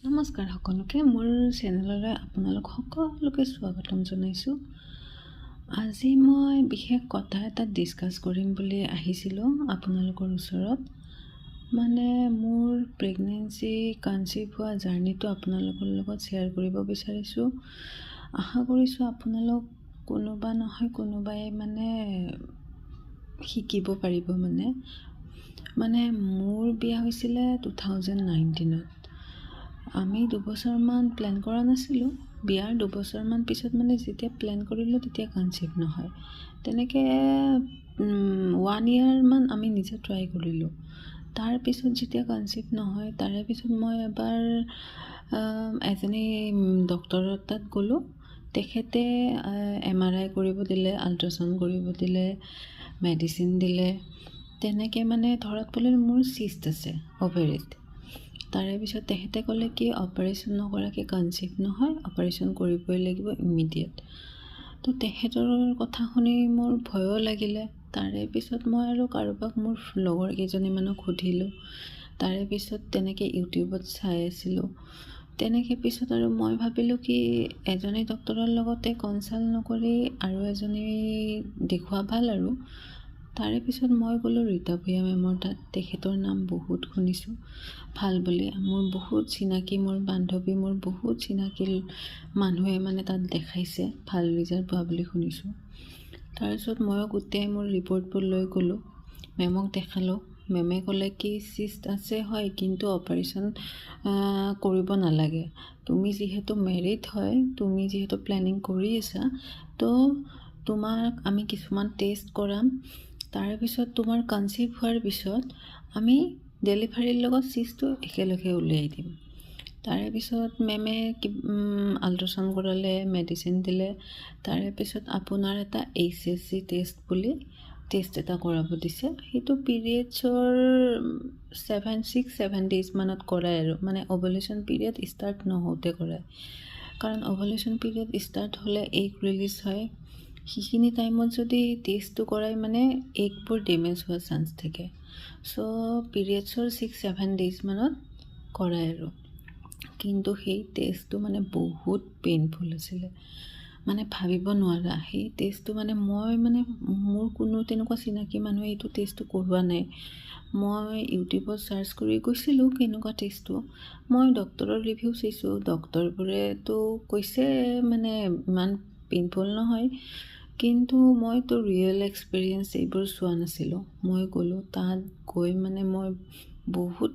নমস্কাৰ সকলোকে মোৰ চেনেললৈ আপোনালোক সকলোকে স্বাগতম জনাইছোঁ। আজি মই বিশেষ কথা এটা ডিছকাছ কৰিম বুলি আহিছিলোঁ আপোনালোকৰ ওচৰত। মানে মোৰ প্ৰেগনেঞ্চি কনচিভ হোৱা জাৰ্নিটো আপোনালোকৰ লগত শ্বেয়াৰ কৰিব বিচাৰিছোঁ। আশা কৰিছোঁ আপোনালোক কোনোবা নহয় কোনোবাই শিকিব পাৰিব। মানে মোৰ বিয়া হৈছিলে 2019ত। আমি 2 বছৰমান প্লেন কৰা নাছিলোঁ। বিয়াৰ 2 বছৰমান পিছত যেতিয়া প্লেন কৰিলোঁ তেতিয়া কনচিভ নহয়। তেনেকৈ 1 yearমান আমি নিজে ট্ৰাই কৰিলোঁ। তাৰপিছত যেতিয়া কনচিভ নহয় তাৰে পিছত মই এবাৰ এজনী ডক্টৰৰ তাত গ'লোঁ। তেখেতে MRI কৰিব দিলে, আল্ট্ৰাচাউণ্ড কৰিব দিলে, মেডিচিন দিলে। তেনেকৈ ধৰাত পৰিল মোৰ চিষ্ট আছে অভেৰিত। তাৰে পিছত তেখেতে ক'লে কি অপাৰেশ্যন নকৰাকৈ কনচিভ নহয়, অপাৰেশ্যন কৰিবই লাগিব ইমিডিয়েট। তো তেখেতৰ কথা শুনি মোৰ ভয়ো লাগিলে। তাৰে পিছত মই আৰু কাৰোবাক মোৰ লগৰ কেইজনীমানক সুধিলোঁ। তাৰে পিছত তেনেকৈ ইউটিউবত চাই আছিলোঁ। তেনেকৈ পিছত আৰু মই ভাবিলোঁ কি এজনী ডক্টৰৰ লগতে কনচাল্ট নকৰি আৰু এজনী দেখুওৱা ভাল আৰু। তাৰে পিছত মই গ'লোঁ ৰীতা ভূঞা মেমৰ তাত। তেখেতৰ নাম বহুত শুনিছোঁ ভাল বুলি। মোৰ বহুত চিনাকি, মোৰ বান্ধৱী, মোৰ বহুত চিনাকি মানুহে তাত দেখাইছে, ভাল ৰিজাল্ট পোৱা বুলি শুনিছোঁ। তাৰপিছত ময়ো গোটেই মোৰ ৰিপৰ্টবোৰ লৈ গ'লোঁ, মেমক দেখালোঁ। মেমে ক'লে কি চিষ্ট আছে হয়, কিন্তু অপাৰেশ্যন কৰিব নালাগে। তুমি যিহেতু মেৰিড হয়, তুমি যিহেতু প্লেনিং কৰি আছা, তো তোমাক আমি কিছুমান টেষ্ট কৰাম। তাৰপিছত তোমাৰ কনচিভ হোৱাৰ পিছত আমি ডেলিভাৰীৰ লগত চিষ্টটো একেলগে উলিয়াই দিম। তাৰে পিছত মেমে আল্ট্ৰাচাউণ্ড কৰালে, মেডিচিন দিলে। তাৰে পিছত আপোনাৰ এটা HSG টেষ্ট বুলি টেষ্ট এটা কৰাব দিছে। সেইটো পিৰিয়ডছৰ 6-7 ডেইজমানত কৰায় আৰু অভুলেশ্যন পিৰিয়ড ষ্টাৰ্ট নহওঁতে কৰায়। কাৰণ অভুলেশ্যন পিৰিয়ড ষ্টাৰ্ট হ'লে এগ ৰিলিজ হয়। সেইখিনি টাইমত যদি টেষ্টটো কৰায় এগবোৰ ডেমেজ হোৱাৰ চান্স থাকে। চ' পিৰিয়ডছৰ 6-7 ডেইজমানত কৰায় আৰু। কিন্তু সেই টেষ্টটো বহুত পেইনফুল আছিলে, ভাবিব নোৱাৰা। সেই টেষ্টটো মই মোৰ কোনো তেনেকুৱা চিনাকি মানুহে এইটো টেষ্টটো কৰোৱা নাই। মই ইউটিউবত চাৰ্চ কৰি গৈছিলোঁ কেনেকুৱা টেষ্টটো। মই ডক্টৰৰ ৰিভিউ চাইছোঁ, ডক্টৰবোৰেতো কৈছে ইমান পেইনফুল নহয়। কিন্তু মইতো ৰিয়েল এক্সপিৰিয়েঞ্চ এইবোৰ চোৱা নাছিলোঁ। মই গ'লোঁ, তাত গৈ মই বহুত